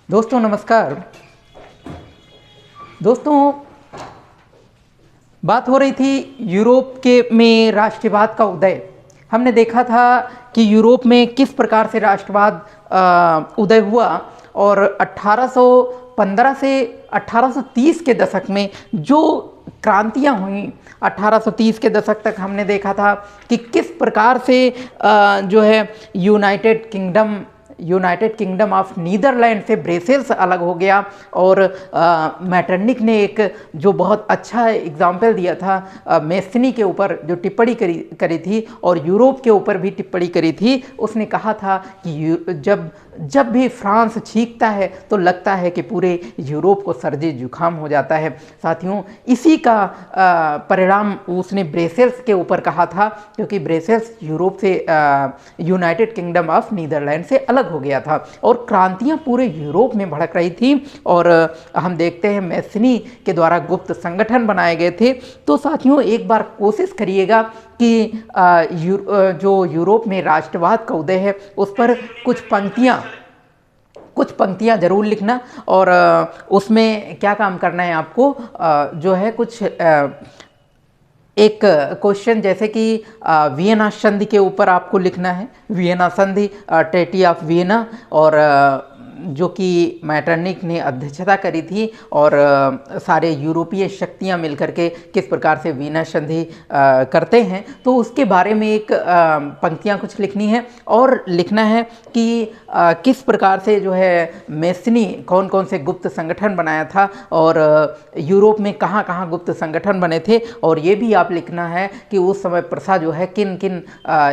दोस्तों नमस्कार। दोस्तों बात हो रही थी यूरोप के में राष्ट्रवाद का उदय। हमने देखा था कि यूरोप में किस प्रकार से राष्ट्रवाद उदय हुआ और 1815 से 1830 के दशक में जो क्रांतियां हुई, 1830 के दशक तक हमने देखा था कि किस प्रकार से जो है यूनाइटेड किंगडम ऑफ नीदरलैंड से ब्रेसेल्स अलग हो गया। और मैटरनिक ने एक जो बहुत अच्छा एग्जाम्पल दिया था मेस्नी के ऊपर, जो टिप्पणी करी थी और यूरोप के ऊपर भी टिप्पणी करी थी। उसने कहा था कि जब भी फ्रांस छींकता है तो लगता है कि पूरे यूरोप को सर्दी जुकाम हो जाता है। साथियों, इसी का परिणाम उसने ब्रेसेल्स के ऊपर कहा था, क्योंकि ब्रेसेल्स यूरोप से यूनाइटेड किंगडम ऑफ नीदरलैंड से अलग हो गया था और क्रांतियां पूरे यूरोप में भड़क रही थी। और हम देखते हैं मेस्नी के द्वारा गुप्त संगठन बनाए गए थे। तो साथियों, एक बार कोशिश करिएगा कि जो यूरोप में राष्ट्रवाद का उदय है उस पर कुछ पंक्तियां जरूर लिखना। और उसमें क्या काम करना है आपको, जो है कुछ एक क्वेश्चन जैसे कि वियना संधि के ऊपर आपको लिखना है, वियना संधि, ट्रीटी ऑफ वियना, और जो कि मैटरनिक ने अध्यक्षता करी थी और सारे यूरोपीय शक्तियां मिलकर के किस प्रकार से वियना संधि करते हैं, तो उसके बारे में एक पंक्तियां कुछ लिखनी है। और लिखना है कि किस प्रकार से जो है मेस्नी कौन कौन से गुप्त संगठन बनाया था और यूरोप में कहाँ कहाँ गुप्त संगठन बने थे। और ये भी आप लिखना है कि उस समय प्रसा जो है किन किन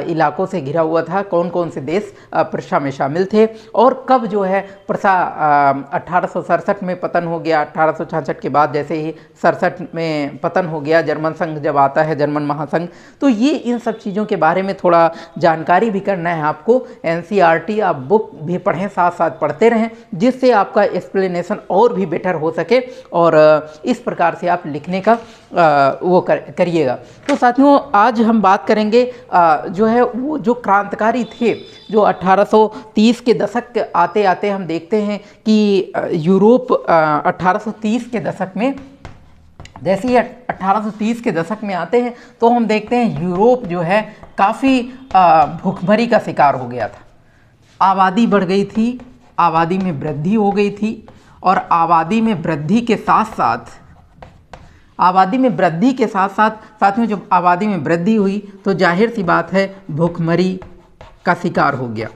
इलाकों से घिरा हुआ था, कौन कौन से देश प्रसा में शामिल थे और कब जो है प्रसा 1867 में पतन हो गया। 1866 के बाद जैसे ही 67 में पतन हो गया, जर्मन संघ जब आता है, जर्मन महासंघ। तो ये इन सब चीज़ों के बारे में थोड़ा जानकारी भी करना है आपको। NCERT आप बुक भी पढ़ें, साथ साथ पढ़ते रहें, जिससे आपका एक्सप्लेनेशन और भी बेटर हो सके और इस प्रकार से आप लिखने का वो करिएगा। तो साथियों, आज हम बात करेंगे जो है वो जो क्रांतिकारी थे, जो 1830 के दशक के आते आते हम देखते हैं कि यूरोप 1830 के दशक में, जैसे ही 1830 के दशक में आते हैं तो हम देखते हैं यूरोप जो है काफ़ी भूखमरी का शिकार हो गया था। आबादी बढ़ गई थी, आबादी में वृद्धि हो गई थी और आबादी में वृद्धि के साथ साथ साथियों, जब आबादी में वृद्धि हुई तो जाहिर सी बात है भूखमरी का शिकार हो गया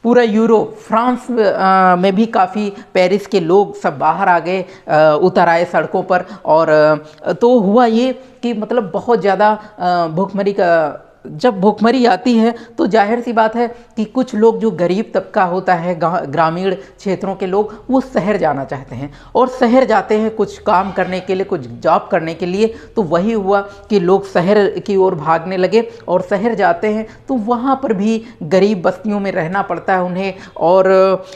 पूरा यूरोप। फ्रांस में भी काफ़ी, पेरिस के लोग सब बाहर आ गए, उतर आए सड़कों पर। और तो हुआ ये कि मतलब बहुत ज़्यादा भूखमरी का, जब भूखमरी आती है तो जाहिर सी बात है कि कुछ लोग जो गरीब तबका होता है, ग्रामीण क्षेत्रों के लोग, वो शहर जाना चाहते हैं और शहर जाते हैं कुछ काम करने के लिए, कुछ जॉब करने के लिए। तो वही हुआ कि लोग शहर की ओर भागने लगे और शहर जाते हैं तो वहाँ पर भी गरीब बस्तियों में रहना पड़ता है उन्हें। और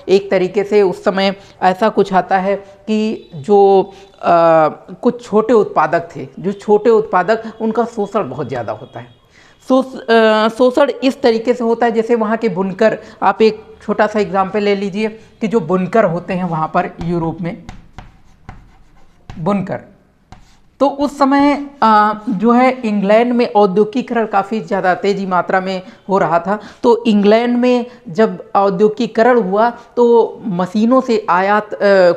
एक तरीके से उस समय ऐसा कुछ आता है कि जो कुछ छोटे उत्पादक थे, जो छोटे उत्पादक, उनका शोषण बहुत ज़्यादा होता है। शोषण इस तरीके से होता है जैसे वहाँ के बुनकर, आप एक छोटा सा एग्जाम्पल ले लीजिए कि जो बुनकर होते हैं वहाँ पर यूरोप में, बुनकर, तो उस समय जो है इंग्लैंड में औद्योगिकीकरण काफ़ी ज़्यादा तेज़ी मात्रा में हो रहा था। तो इंग्लैंड में जब औद्योगिकीकरण हुआ तो मशीनों से आयात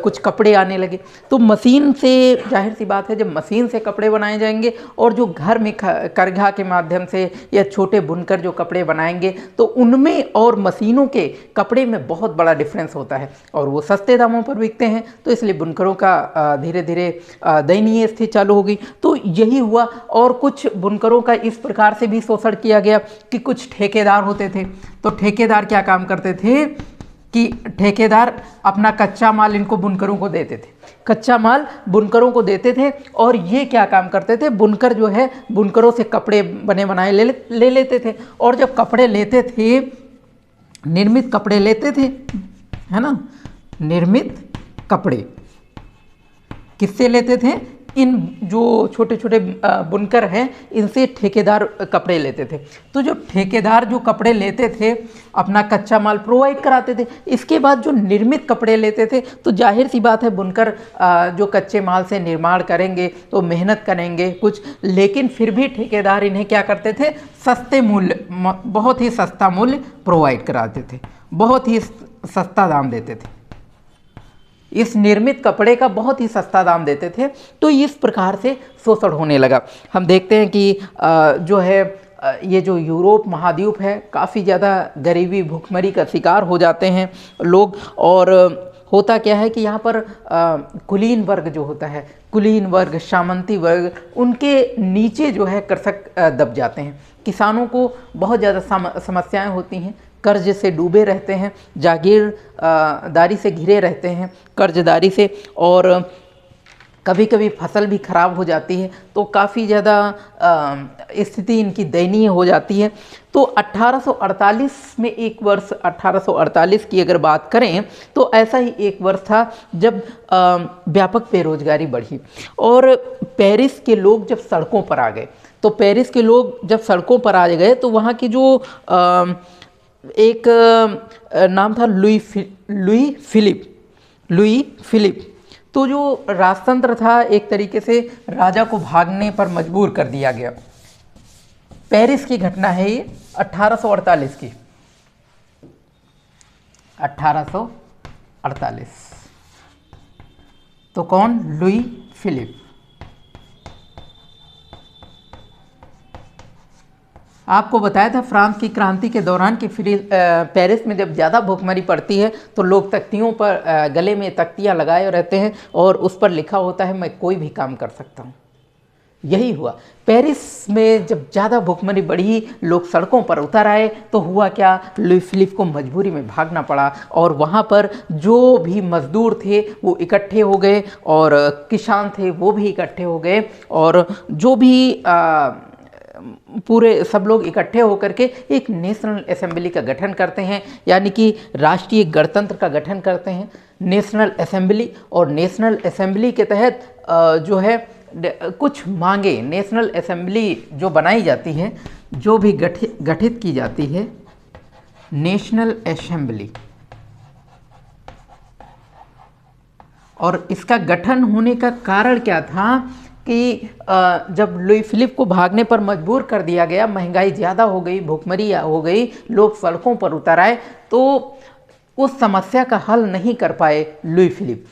कुछ कपड़े आने लगे। तो मशीन से, जाहिर सी बात है, जब मशीन से कपड़े बनाए जाएंगे और जो घर में करघा के माध्यम से या छोटे बुनकर जो कपड़े बनाएंगे, तो उनमें और मशीनों के कपड़े में बहुत बड़ा डिफरेंस होता है और वो सस्ते दामों पर बिकते हैं। तो इसलिए बुनकरों का धीरे धीरे दयनीय स्थिति चालू हो गई। तो यही हुआ। और कुछ बुनकरों का इस प्रकार से भी शोषण किया गया कि कुछ ठेकेदार होते थे। तो ठेकेदार क्या काम करते थे कि ठेकेदार अपना कच्चा माल इनको बुनकरों को देते थे, कच्चा माल बुनकरों को देते थे और ये क्या काम करते थे, बुनकर जो है बुनकरों से कपड़े बने बनाए ले लेते थे। और जब कपड़े लेते थे, निर्मित कपड़े लेते थे, है ना, निर्मित कपड़े किससे लेते थे, इन जो छोटे छोटे बुनकर हैं इनसे ठेकेदार कपड़े लेते थे। तो जो ठेकेदार जो कपड़े लेते थे अपना कच्चा माल प्रोवाइड कराते थे, इसके बाद जो निर्मित कपड़े लेते थे तो जाहिर सी बात है बुनकर जो कच्चे माल से निर्माण करेंगे तो मेहनत करेंगे कुछ, लेकिन फिर भी ठेकेदार इन्हें क्या करते थे, सस्ते मूल्य, बहुत ही सस्ता मूल्य प्रोवाइड कराते थे, बहुत ही सस्ता दाम देते थे, इस निर्मित कपड़े का बहुत ही सस्ता दाम देते थे। तो इस प्रकार से शोषण होने लगा। हम देखते हैं कि जो है ये जो यूरोप महाद्वीप है काफ़ी ज़्यादा गरीबी भुखमरी का शिकार हो जाते हैं लोग। और होता क्या है कि यहाँ पर कुलीन वर्ग जो होता है, कुलीन वर्ग, सामंती वर्ग, उनके नीचे जो है कृषक दब जाते हैं। किसानों को बहुत ज़्यादा समस्याएं होती हैं, कर्ज से डूबे रहते हैं, जागीरदारी से घिरे रहते हैं, कर्जदारी से, और कभी कभी फसल भी खराब हो जाती है। तो काफ़ी ज़्यादा स्थिति इनकी दयनीय हो जाती है। तो 1848 में एक वर्ष, 1848 की अगर बात करें तो ऐसा ही एक वर्ष था जब व्यापक बेरोजगारी बढ़ी और पेरिस के लोग जब सड़कों पर आ गए। तो पेरिस के लोग जब सड़कों पर आ गए तो वहाँ की जो एक नाम था लुई फिलिप। तो जो राजतंत्र था एक तरीके से राजा को भागने पर मजबूर कर दिया गया। पेरिस की घटना है ये 1848 की, 1848। तो कौन? Louis Philippe. आपको बताया था फ्रांस की क्रांति के दौरान कि पेरिस में जब ज़्यादा भूखमरी पड़ती है तो लोग तख्तियों पर गले में तख्तियाँ लगाए रहते हैं और उस पर लिखा होता है मैं कोई भी काम कर सकता हूँ। यही हुआ पेरिस में जब ज़्यादा भूखमरी बढ़ी, लोग सड़कों पर उतर आए तो हुआ क्या, लुई फिलिप को मजबूरी में भागना पड़ा और वहाँ पर जो भी मजदूर थे वो इकट्ठे हो गए और किसान थे वो भी इकट्ठे हो गए और जो भी पूरे सब लोग इकट्ठे होकर के एक नेशनल असेंबली का गठन करते हैं, यानी कि राष्ट्रीय गणतंत्र का गठन करते हैं, नेशनल असेंबली। और नेशनल असेंबली के तहत जो है कुछ मांगे, नेशनल असेंबली जो बनाई जाती है, जो भी गठित की जाती है नेशनल असेंबली, और इसका गठन होने का कारण क्या था कि जब लुई फिलिप को भागने पर मजबूर कर दिया गया, महंगाई ज़्यादा हो गई, भूखमरी हो गई, लोग सड़कों पर उतर आए, तो उस समस्या का हल नहीं कर पाए लुई फिलिप,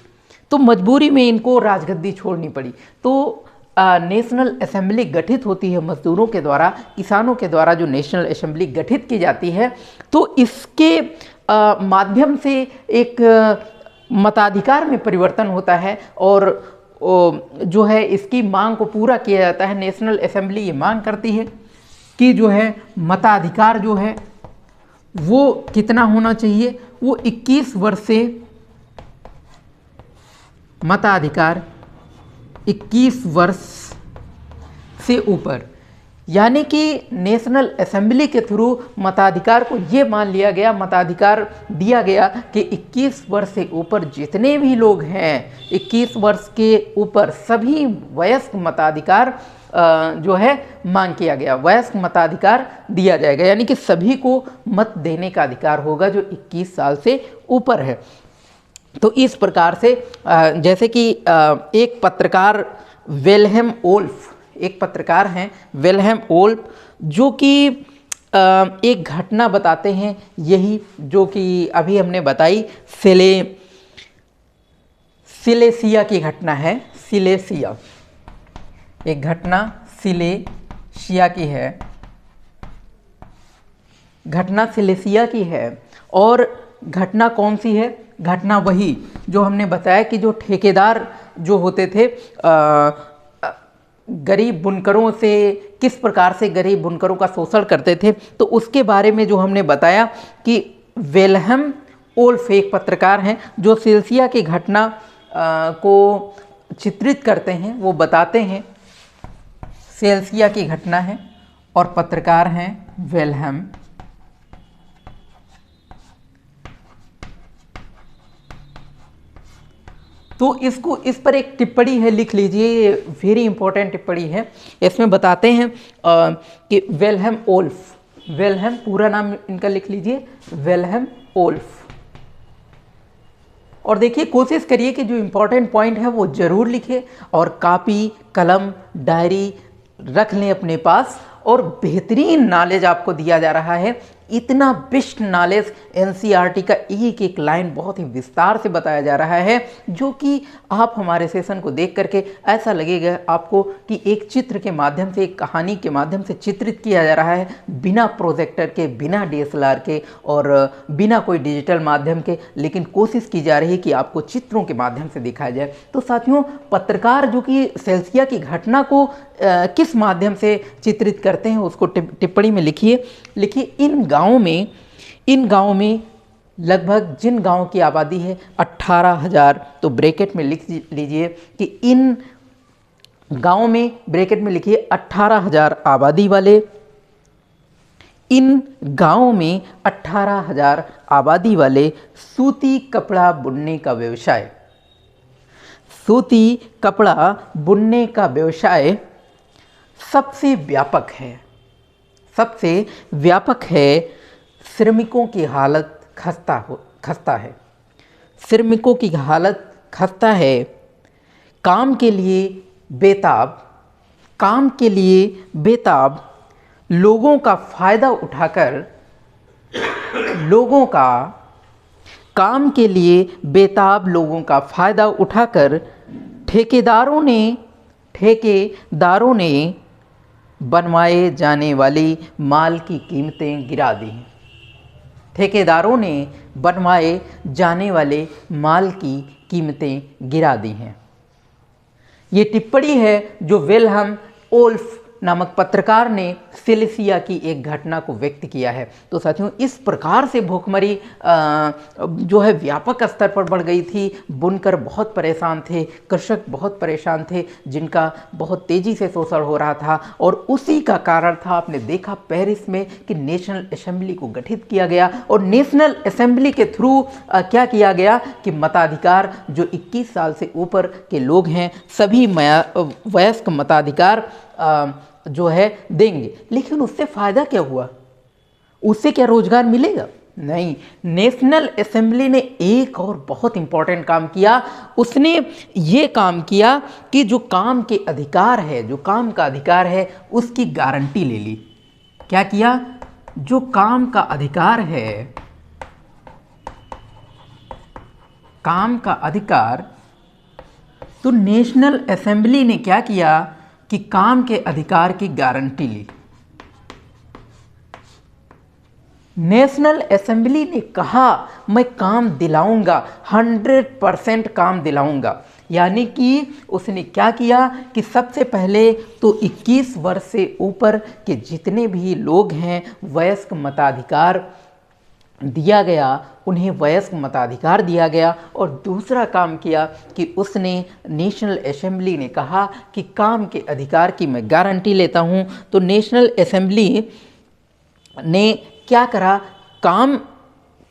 तो मजबूरी में इनको राजगद्दी छोड़नी पड़ी। तो नेशनल असेंबली गठित होती है मजदूरों के द्वारा, किसानों के द्वारा जो नेशनल असेंबली गठित की जाती है, तो इसके माध्यम से एक मताधिकार में परिवर्तन होता है और जो है इसकी मांग को पूरा किया जाता है। नेशनल असेंबली ये मांग करती है कि जो है मताधिकार जो है वो कितना होना चाहिए, वो 21 वर्ष से, मताधिकार 21 वर्ष से ऊपर, यानी कि नेशनल असेंबली के थ्रू मताधिकार को ये मान लिया गया, मताधिकार दिया गया कि 21 वर्ष से ऊपर जितने भी लोग हैं, 21 वर्ष के ऊपर सभी वयस्क मताधिकार जो है मांग किया गया, वयस्क मताधिकार दिया जाएगा, यानी कि सभी को मत देने का अधिकार होगा जो 21 साल से ऊपर है। तो इस प्रकार से जैसे कि एक पत्रकार विल्हेम वोल्फ, एक पत्रकार हैं विल्हेम वोल्फ, जो कि एक घटना बताते हैं, यही जो कि अभी हमने बताई, सिलेसिया की घटना है। सिलेसिया, एक घटना सिलेसिया की है, घटना सिलेसिया की है। और घटना कौन सी है? घटना वही जो हमने बताया कि जो ठेकेदार जो होते थे गरीब बुनकरों से किस प्रकार से गरीब बुनकरों का शोषण करते थे, तो उसके बारे में जो हमने बताया कि विल्हेम वोल्फ एक पत्रकार हैं जो सिलेसिया की घटना को चित्रित करते हैं, वो बताते हैं। सिलेसिया की घटना है और पत्रकार हैं विल्हेम तो इसको इस पर एक टिप्पणी है, लिख लीजिए, ये वेरी इंपॉर्टेंट टिप्पणी है। इसमें बताते हैं कि विल्हेम वोल्फ, विल्हेम पूरा नाम इनका लिख लीजिए, विल्हेम वोल्फ। और देखिए कोशिश करिए कि जो इम्पोर्टेंट पॉइंट है वो ज़रूर लिखें और कापी कलम डायरी रख लें अपने पास। और बेहतरीन नॉलेज आपको दिया जा रहा है, इतना बेस्ट नॉलेज एनसीईआरटी का एक एक लाइन बहुत ही विस्तार से बताया जा रहा है, जो कि आप हमारे सेशन को देख करके ऐसा लगेगा आपको कि एक चित्र के माध्यम से, एक कहानी के माध्यम से चित्रित किया जा रहा है, बिना प्रोजेक्टर के, बिना डीएसएलआर के और बिना कोई डिजिटल माध्यम के, लेकिन कोशिश की जा रही है कि आपको चित्रों के माध्यम से दिखाया जाए। तो साथियों, पत्रकार जो कि सेल्सिया की घटना को किस माध्यम से चित्रित करते हैं उसको टिप्पणी में लिखिए। इन गाँव में लगभग जिन गाँव की आबादी है 18,000, तो ब्रैकेट में लिख लीजिए कि इन गाँव में, ब्रैकेट में लिखिए 18,000 आबादी वाले, इन गाँव में 18,000 आबादी वाले सूती कपड़ा बुनने का व्यवसाय, सूती कपड़ा बुनने का व्यवसाय सबसे व्यापक है, सबसे व्यापक है। श्रमिकों की हालत खस्ता है, श्रमिकों की हालत खस्ता है। काम के लिए बेताब, काम के लिए बेताब लोगों का फ़ायदा उठाकर, लोगों का, काम के लिए बेताब लोगों का फ़ायदा उठाकर ठेकेदारों ने बनवाए जाने वाली माल की कीमतें गिरा दी हैं। ठेकेदारों ने बनवाए जाने वाले माल की कीमतें गिरा दी हैं। ये टिप्पणी है जो विल्हेम वोल्फ नामक पत्रकार ने सिलिसिया की एक घटना को व्यक्त किया है। तो साथियों, इस प्रकार से भूखमरी जो है व्यापक स्तर पर बढ़ गई थी। बुनकर बहुत परेशान थे, कृषक बहुत परेशान थे, जिनका बहुत तेज़ी से शोषण हो रहा था। और उसी का कारण था, आपने देखा पेरिस में कि नेशनल असेंबली को गठित किया गया और नेशनल असेंबली के थ्रू क्या किया गया कि मताधिकार जो 21 साल से ऊपर के लोग हैं, सभी वयस्क मताधिकार जो है देंगे। लेकिन उससे फ़ायदा क्या हुआ? उससे क्या रोजगार मिलेगा? नहीं। नेशनल असेंबली ने एक और बहुत इंपॉर्टेंट काम किया। उसने ये काम किया कि जो काम के अधिकार है, जो काम का अधिकार है, उसकी गारंटी ले ली। क्या किया? जो काम का अधिकार है, काम का अधिकार, तो नेशनल असेंबली ने क्या किया कि काम के अधिकार की गारंटी ली। नेशनल असेंबली ने कहा मैं काम दिलाऊंगा, 100% काम दिलाऊंगा। यानी कि उसने क्या किया कि सबसे पहले तो 21 वर्ष से ऊपर के जितने भी लोग हैं, वयस्क मताधिकार दिया गया, उन्हें वयस्क मताधिकार दिया गया। और दूसरा काम किया कि उसने, नेशनल असेंबली ने कहा कि काम के अधिकार की मैं गारंटी लेता हूं। तो नेशनल असेंबली ने क्या करा? काम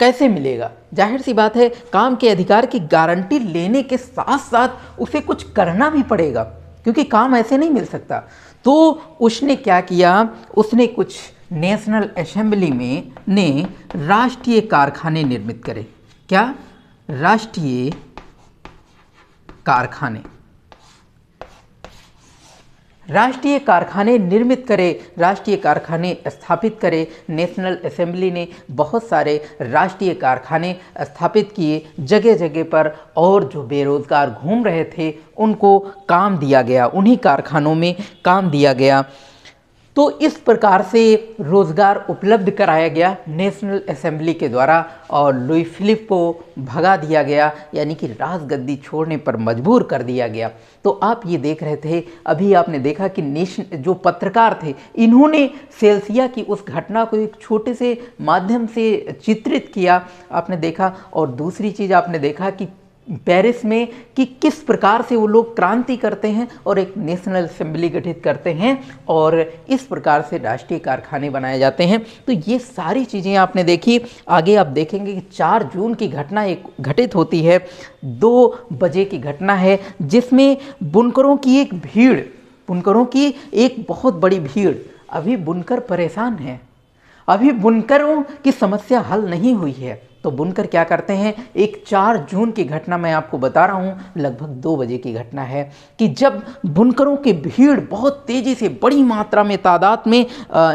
कैसे मिलेगा? जाहिर सी बात है, काम के अधिकार की गारंटी लेने के साथ साथ उसे कुछ करना भी पड़ेगा, क्योंकि काम ऐसे नहीं मिल सकता। तो उसने क्या किया? उसने कुछ नेशनल असेंबली में ने राष्ट्रीय कारखाने निर्मित करे। क्या? राष्ट्रीय कारखाने, राष्ट्रीय कारखाने निर्मित करे, राष्ट्रीय कारखाने स्थापित करे। नेशनल असेंबली ने बहुत सारे राष्ट्रीय कारखाने स्थापित किए जगह जगह पर, और जो बेरोजगार घूम रहे थे उनको काम दिया गया, उन्हीं कारखानों में काम दिया गया। तो इस प्रकार से रोज़गार उपलब्ध कराया गया नेशनल असेंबली के द्वारा, और लुई फिलिप को भगा दिया गया, यानी कि राजगद्दी छोड़ने पर मजबूर कर दिया गया। तो आप ये देख रहे थे, अभी आपने देखा कि जो पत्रकार थे, इन्होंने सेल्सिया की उस घटना को एक छोटे से माध्यम से चित्रित किया, आपने देखा। और दूसरी चीज़ आपने देखा कि पेरिस में कि किस प्रकार से वो लोग क्रांति करते हैं और एक नेशनल असेंबली गठित करते हैं और इस प्रकार से राष्ट्रीय कारखाने बनाए जाते हैं। तो ये सारी चीज़ें आपने देखी। आगे आप देखेंगे कि 4 जून की घटना एक घटित होती है, 2 बजे की घटना है, जिसमें बुनकरों की एक भीड़, बुनकरों की एक बहुत बड़ी भीड़, अभी बुनकर परेशान हैं, अभी बुनकरों की समस्या हल नहीं हुई है। तो बुनकर क्या करते हैं, एक 4 जून की घटना मैं आपको बता रहा हूँ, लगभग 2 बजे की घटना है, कि जब बुनकरों की भीड़ बहुत तेज़ी से बड़ी मात्रा में तादाद में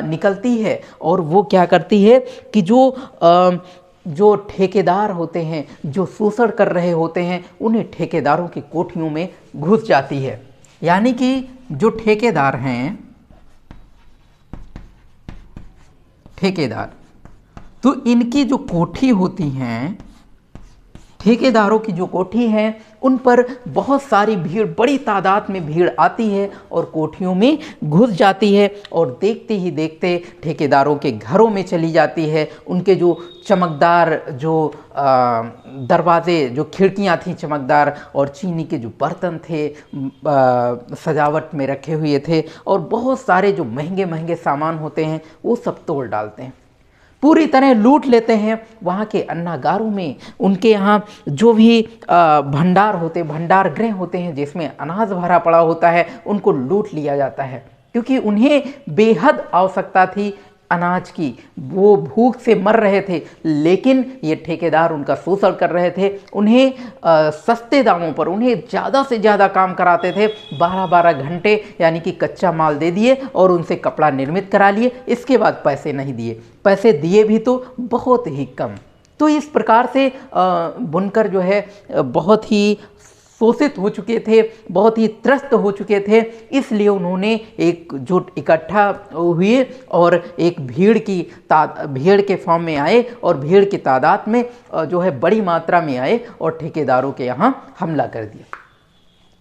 निकलती है और वो क्या करती है कि जो ठेकेदार होते हैं, जो शोषण कर रहे होते हैं, उन्हें ठेकेदारों की कोठियों में घुस जाती है। यानी कि जो ठेकेदार हैं, ठेकेदार, तो इनकी जो कोठी होती हैं, ठेकेदारों की जो कोठी हैं, उन पर बहुत सारी भीड़, बड़ी तादाद में भीड़ आती है और कोठियों में घुस जाती है और देखते ही देखते ठेकेदारों के घरों में चली जाती है। उनके जो चमकदार जो दरवाजे, जो खिड़कियां थी चमकदार, और चीनी के जो बर्तन थे सजावट में रखे हुए थे, और बहुत सारे जो महंगे महंगे सामान होते हैं वो सब तोड़ डालते हैं, पूरी तरह लूट लेते हैं। वहाँ के अन्नागारों में, उनके यहाँ जो भी भंडार होते, भंडार गृह होते हैं जिसमें अनाज भरा पड़ा होता है, उनको लूट लिया जाता है, क्योंकि उन्हें बेहद आवश्यकता थी अनाज की, वो भूख से मर रहे थे, लेकिन ये ठेकेदार उनका शोषण कर रहे थे। उन्हें सस्ते दामों पर, उन्हें ज़्यादा से ज़्यादा काम कराते थे, 12-12 घंटे, यानी कि कच्चा माल दे दिए और उनसे कपड़ा निर्मित करा लिए, इसके बाद पैसे नहीं दिए, पैसे दिए भी तो बहुत ही कम। तो इस प्रकार से बुनकर जो है बहुत ही शोषित हो चुके थे, बहुत ही त्रस्त हो चुके थे, इसलिए उन्होंने एकजुट इकट्ठा हुए और एक भीड़ के फॉर्म में आए और भीड़ की तादाद में जो है बड़ी मात्रा में आए और ठेकेदारों के यहाँ हमला कर दिया।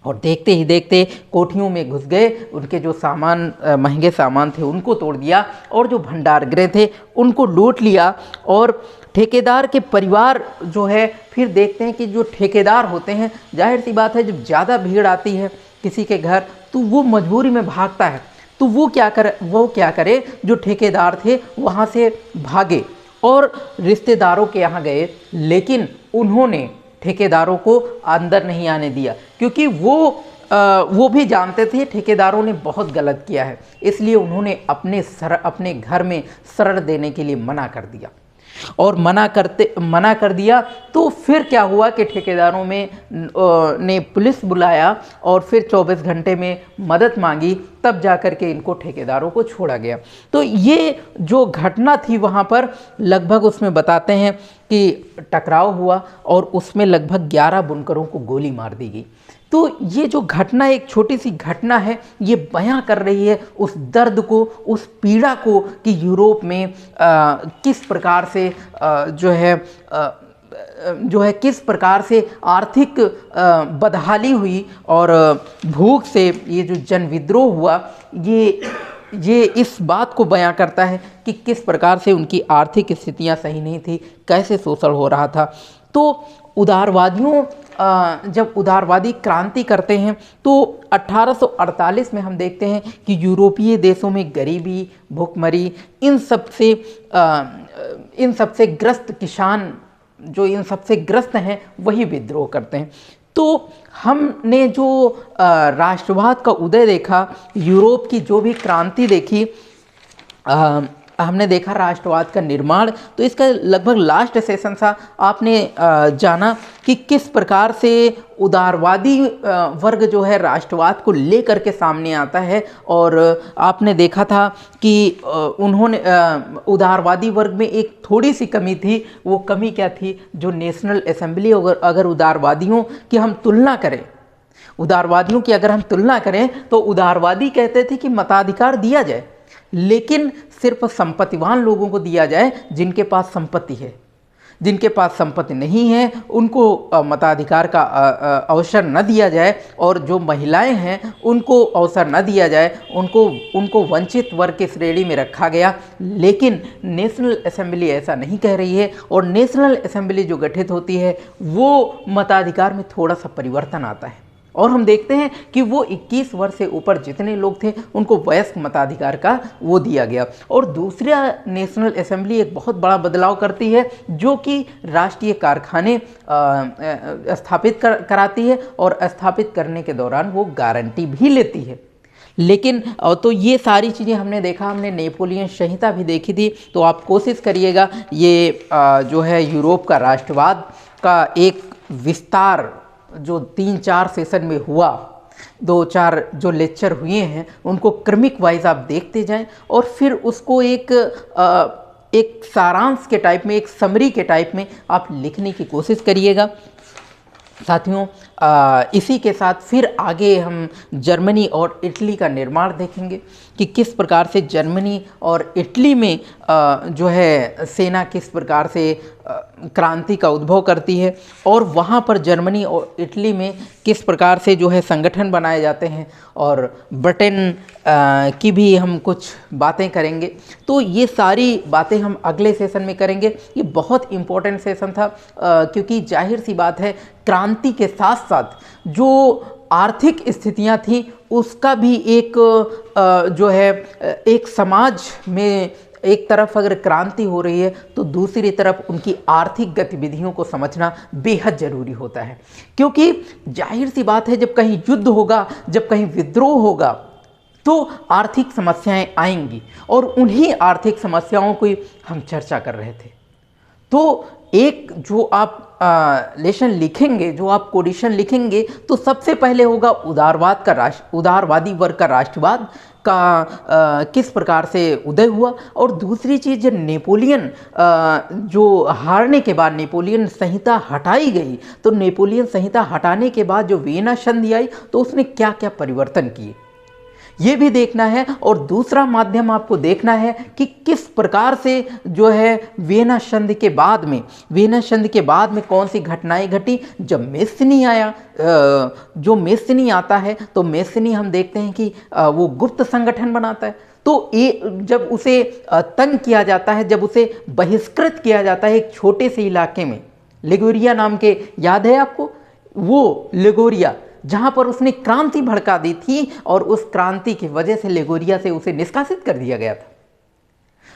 और देखते ही देखते कोठियों में घुस गए, उनके जो सामान, महंगे सामान थे उनको तोड़ दिया, और जो भंडार गृह थे उनको लूट लिया। और ठेकेदार के परिवार जो है, फिर देखते हैं कि जो ठेकेदार होते हैं, जाहिर सी बात है जब ज़्यादा भीड़ आती है किसी के घर तो वो मजबूरी में भागता है। तो वो क्या करे, जो ठेकेदार थे वहाँ से भागे और रिश्तेदारों के यहाँ गए, लेकिन उन्होंने ठेकेदारों को अंदर नहीं आने दिया, क्योंकि वो भी जानते थे ठेकेदारों ने बहुत गलत किया है, इसलिए उन्होंने अपने घर में शरण देने के लिए मना कर दिया। और मना कर दिया तो फिर क्या हुआ कि ठेकेदारों ने पुलिस बुलाया और फिर 24 घंटे में मदद मांगी, तब जाकर के इनको ठेकेदारों को छोड़ा गया। तो ये जो घटना थी वहाँ पर लगभग, उसमें बताते हैं कि टकराव हुआ और उसमें लगभग 11 बुनकरों को गोली मार दी गई। तो ये जो घटना, एक छोटी सी घटना है, ये बयां कर रही है उस दर्द को, उस पीड़ा को, कि यूरोप में किस प्रकार से किस प्रकार से आर्थिक बदहाली हुई और भूख से ये जो जन विद्रोह हुआ, ये इस बात को बयां करता है कि किस प्रकार से उनकी आर्थिक स्थितियां सही नहीं थी, कैसे शोषण हो रहा था। तो उदारवादियों जब उदारवादी क्रांति करते हैं तो 1848 में हम देखते हैं कि यूरोपीय देशों में गरीबी, भूखमरी, इन सबसे ग्रस्त किसान, जो इन सबसे ग्रस्त हैं, वही विद्रोह करते हैं। तो हमने जो राष्ट्रवाद का उदय देखा, यूरोप की जो भी क्रांति देखी, हमने देखा राष्ट्रवाद का निर्माण, तो इसका लगभग लास्ट सेशन था। आपने जाना कि किस प्रकार से उदारवादी वर्ग जो है राष्ट्रवाद को लेकर के सामने आता है, और आपने देखा था कि उन्होंने उदारवादी वर्ग में एक थोड़ी सी कमी थी। वो कमी क्या थी? जो नेशनल असेंबली, अगर उदारवादियों की हम तुलना करें, उदारवादियों की अगर हम तुलना करें तो उदारवादी कहते थे कि मताधिकार दिया जाए, लेकिन सिर्फ संपत्तिवान लोगों को दिया जाए जिनके पास संपत्ति है, जिनके पास संपत्ति नहीं है उनको मताधिकार का अवसर न दिया जाए, और जो महिलाएं हैं उनको अवसर न दिया जाए, उनको वंचित वर्ग की श्रेणी में रखा गया। लेकिन नेशनल असेंबली ऐसा नहीं कह रही है, और नेशनल असेंबली जो गठित होती है वो मताधिकार में थोड़ा सा परिवर्तन आता है, और हम देखते हैं कि वो 21 वर्ष से ऊपर जितने लोग थे उनको वयस्क मताधिकार का वो दिया गया। और दूसरा नेशनल असेंबली एक बहुत बड़ा बदलाव करती है, जो कि राष्ट्रीय कारखाने स्थापित कराती है, और स्थापित करने के दौरान वो गारंटी भी लेती है। लेकिन तो ये सारी चीज़ें हमने देखा, हमने नेपोलियन संहिता भी देखी थी, तो आप कोशिश करिएगा ये जो है यूरोप का राष्ट्रवाद का एक विस्तार जो 3-4 सेशन में हुआ, 2-4 जो लेक्चर हुए हैं उनको क्रमिक वाइज आप देखते जाएं, और फिर उसको एक सारांश के टाइप में, एक समरी के टाइप में आप लिखने की कोशिश करिएगा। साथियों, इसी के साथ फिर आगे हम जर्मनी और इटली का निर्माण देखेंगे कि किस प्रकार से जर्मनी और इटली में जो है सेना किस प्रकार से क्रांति का उद्भव करती है, और वहाँ पर जर्मनी और इटली में किस प्रकार से जो है संगठन बनाए जाते हैं, और ब्रिटेन की भी हम कुछ बातें करेंगे। तो ये सारी बातें हम अगले सेशन में करेंगे। ये बहुत इम्पोर्टेंट सेशन था, क्योंकि जाहिर सी बात है क्रांति के साथ साथ जो आर्थिक स्थितियां थी उसका भी एक जो है एक समाज में एक तरफ अगर क्रांति हो रही है तो दूसरी तरफ उनकी आर्थिक गतिविधियों को समझना बेहद ज़रूरी होता है, क्योंकि जाहिर सी बात है जब कहीं युद्ध होगा, जब कहीं विद्रोह होगा तो आर्थिक समस्याएं आएंगी, और उन्हीं आर्थिक समस्याओं की हम चर्चा कर रहे थे। तो एक जो आप लेसन लिखेंगे, जो आप कोडिशन लिखेंगे, तो सबसे पहले होगा उदारवादी वर्ग का राष्ट्रवाद का किस प्रकार से उदय हुआ, और दूसरी चीज़ नेपोलियन जो हारने के बाद नेपोलियन संहिता हटाई गई, तो नेपोलियन संहिता हटाने के बाद जो वियना संधि आई तो उसने क्या क्या परिवर्तन किए ये भी देखना है। और दूसरा माध्यम आपको देखना है कि किस प्रकार से जो है वियना संधि के बाद में कौन सी घटनाएं घटी। जब मेस्सिनी आया, जो मेस्सिनी आता है तो मेस्सिनी हम देखते हैं कि वो गुप्त संगठन बनाता है। तो जब उसे तंग किया जाता है, जब उसे बहिष्कृत किया जाता है एक छोटे से इलाके में, लिगोरिया नाम के, याद है आपको वो लिगोरिया, जहां पर उसने क्रांति भड़का दी थी, और उस क्रांति की वजह से लिगोरिया से उसे निष्कासित कर दिया गया था।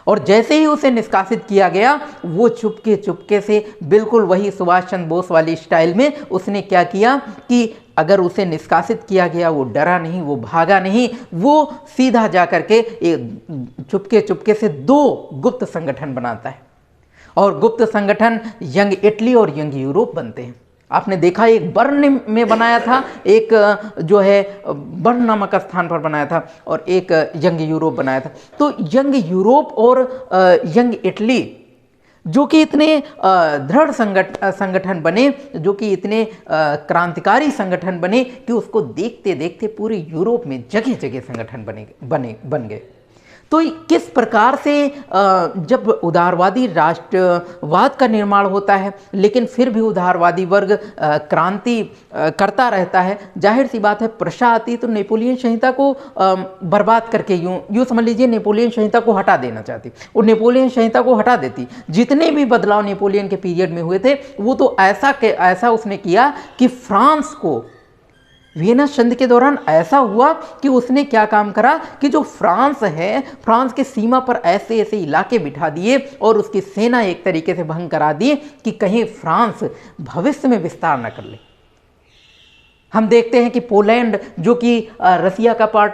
और जैसे ही उसे निष्कासित किया गया, वो चुपके चुपके से बिल्कुल वही सुभाष चंद्र बोस वाली स्टाइल में उसने क्या किया कि अगर उसे निष्कासित किया गया वो डरा नहीं, वो भागा नहीं, वो सीधा जा करके चुपके चुपके से 2 गुप्त संगठन बनाता है, और गुप्त संगठन यंग इटली और यंग यूरोप बनते हैं। आपने देखा एक बर्न में बनाया था, एक जो है बर्न नामक स्थान पर बनाया था, और एक यंग यूरोप बनाया था। तो यंग यूरोप और यंग इटली जो कि इतने दृढ़ संगठन बने, जो कि इतने क्रांतिकारी संगठन बने कि उसको देखते देखते पूरे यूरोप में जगह जगह संगठन बन गए। तो किस प्रकार से जब उदारवादी राष्ट्रवाद का निर्माण होता है, लेकिन फिर भी उदारवादी वर्ग क्रांति करता रहता है, जाहिर सी बात है प्रशा आती तो नेपोलियन संहिता को बर्बाद करके यूँ समझ लीजिए नेपोलियन संहिता को हटा देना चाहती, और नेपोलियन संहिता को हटा देती। जितने भी बदलाव नेपोलियन के पीरियड में हुए थे वो तो ऐसा उसने किया कि फ्रांस को वियना संधि के दौरान ऐसा हुआ कि उसने क्या काम करा कि जो फ्रांस है, फ्रांस के सीमा पर ऐसे ऐसे इलाके बिठा दिए और उसकी सेना एक तरीके से भंग करा दी कि कहीं फ्रांस भविष्य में विस्तार न कर ले। हम देखते हैं कि पोलैंड जो कि रसिया का पार्ट,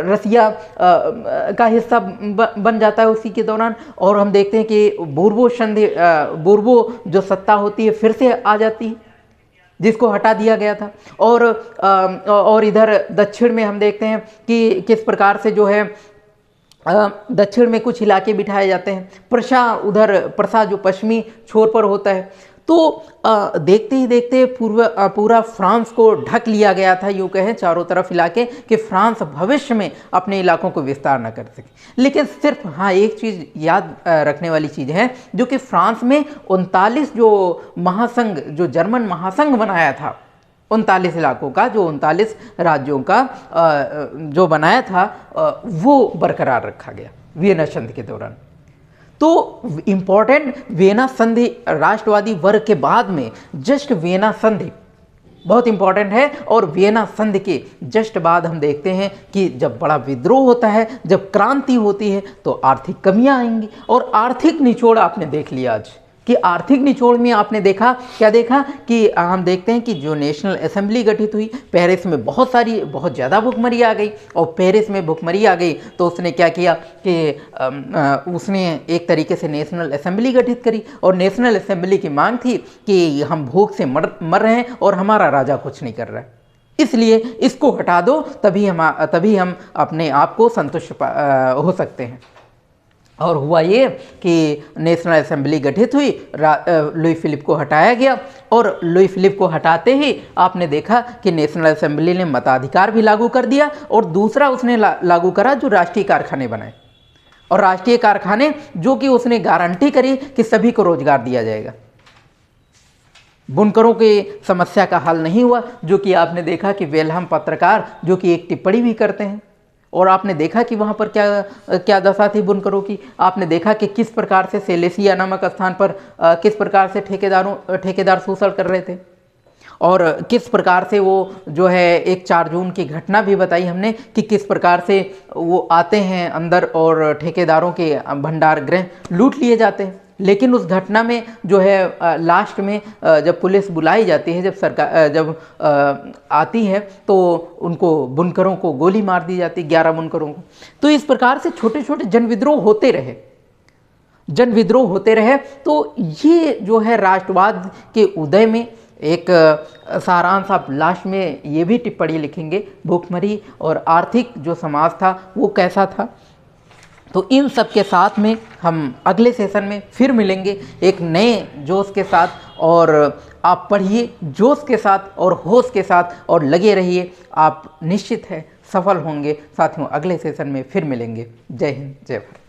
रसिया का हिस्सा बन जाता है उसी के दौरान, और हम देखते हैं कि बूर्बो जो सत्ता होती है फिर से आ जाती है जिसको हटा दिया गया था। और इधर दक्षिण में हम देखते हैं कि किस प्रकार से जो है दक्षिण में कुछ इलाके बिठाए जाते हैं। प्रशा जो पश्चिमी छोर पर होता है, तो देखते ही देखते पूरा फ्रांस को ढक लिया गया था, यूँ कहें चारों तरफ इलाके, कि फ्रांस भविष्य में अपने इलाकों को विस्तार न कर सके। लेकिन सिर्फ हाँ एक चीज़ याद रखने वाली चीज़ है, जो कि फ्रांस में 39 जो महासंघ, जो जर्मन महासंघ बनाया था 39 इलाकों का, जो 39 राज्यों का जो बनाया था, वो बरकरार रखा गया वियना संधि के दौरान। तो इम्पॉर्टेंट वियना संधि राष्ट्रवादी वर्ग के बाद में जस्ट वियना संधि बहुत इंपॉर्टेंट है, और वियना संधि के जस्ट बाद हम देखते हैं कि जब बड़ा विद्रोह होता है, जब क्रांति होती है, तो आर्थिक कमियां आएंगी। और आर्थिक निचोड़ आपने देख लिया आज, कि आर्थिक निचोड़ में आपने देखा, क्या देखा कि हम देखते हैं कि जो नेशनल असेंबली गठित हुई, पेरिस में बहुत ज़्यादा भुखमरी आ गई, और पेरिस में भुखमरी आ गई तो उसने क्या किया कि उसने एक तरीके से नेशनल असेंबली गठित करी, और नेशनल असेंबली की मांग थी कि हम भूख से मर रहे हैं और हमारा राजा कुछ नहीं कर रहा है, इसलिए इसको हटा दो, तभी हम अपने आप को संतुष्ट हो सकते हैं। और हुआ ये कि नेशनल असेंबली गठित हुई, लुई फिलिप को हटाया गया, और लुई फिलिप को हटाते ही आपने देखा कि नेशनल असेंबली ने मताधिकार भी लागू कर दिया, और दूसरा उसने लागू करा जो राष्ट्रीय कारखाने बनाए, और राष्ट्रीय कारखाने जो कि उसने गारंटी करी कि सभी को रोजगार दिया जाएगा। बुनकरों की समस्या का हल नहीं हुआ, जो कि आपने देखा कि वेलहम पत्रकार जो कि एक टिप्पणी भी करते हैं, और आपने देखा कि वहाँ पर क्या दशा थी बुनकरों की। आपने देखा कि किस प्रकार से सेलेसिया नामक स्थान पर किस प्रकार से ठेकेदार शोषण कर रहे थे, और किस प्रकार से वो जो है, एक 4 जून की घटना भी बताई हमने कि किस प्रकार से वो आते हैं अंदर और ठेकेदारों के भंडार गृह लूट लिए जाते हैं। लेकिन उस घटना में जो है लास्ट में जब पुलिस बुलाई जाती है, जब आती है, तो उनको बुनकरों को गोली मार दी जाती, 11 बुनकरों को। तो इस प्रकार से छोटे छोटे जनविद्रोह होते रहे। तो ये जो है राष्ट्रवाद के उदय में एक सारांश आप लास्ट में ये भी टिप्पणी लिखेंगे, भूखमरी और आर्थिक जो समाज था वो कैसा था। तो इन सब के साथ में हम अगले सेशन में फिर मिलेंगे एक नए जोश के साथ, और आप पढ़िए जोश के साथ और होश के साथ, और लगे रहिए, आप निश्चित है सफल होंगे। साथियों, अगले सेशन में फिर मिलेंगे। जय हिंद, जय भारत।